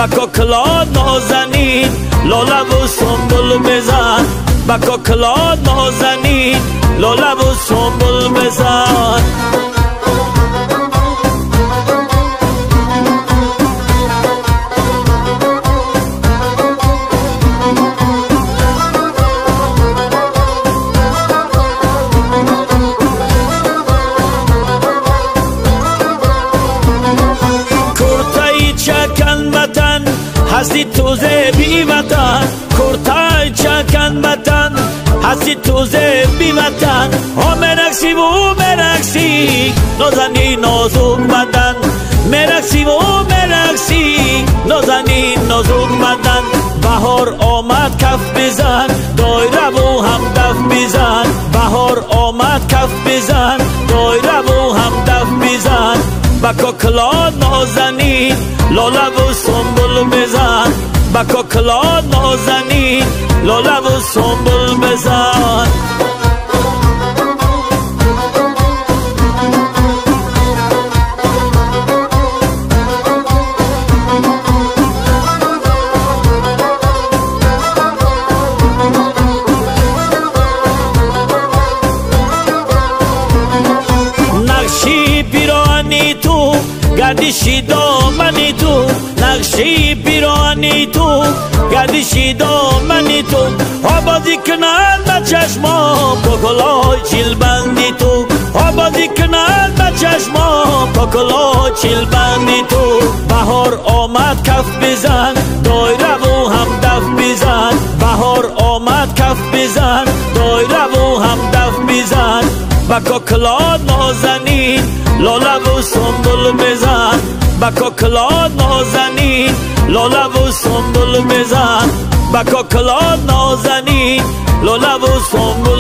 با کوکلا نازنین لاله و سنبل بزن با کوکلا نازنین لاله و سنبل بزن هستی توزه بی وطن کرتای چکن وطن هستی توزه بی وطن ها مرقصی و مرقصی نازنین نازک بدن مرقصی و مرقصی نازنین نازک بدن بهار آمد کف بزن دایره و هم دف بزن بهار آمد کف بزن دایره و هم دف بزن با کوکلا نازنین لاله و سنبل بزن با کوکلا نازنین لاله و سنبل بزن نقشی پیراهنی تو گردشی دامنی تو نقشی پیراهنی تو گردشی دامنی تو ها بازی کنن به چشما کوکلای چیل بندی تو ها بازی کنن به چشما کوکلای چیل بندی تو بهار آمد کف بزن دایره و هم دف بزن بهار آمد کف بزن دایره و هم دف بزن با کوکلا نازنین لاله و سنبل بزن با کوکلا نازنین لاله و سنبل بزن با کوکلا نازنین لاله و سنبل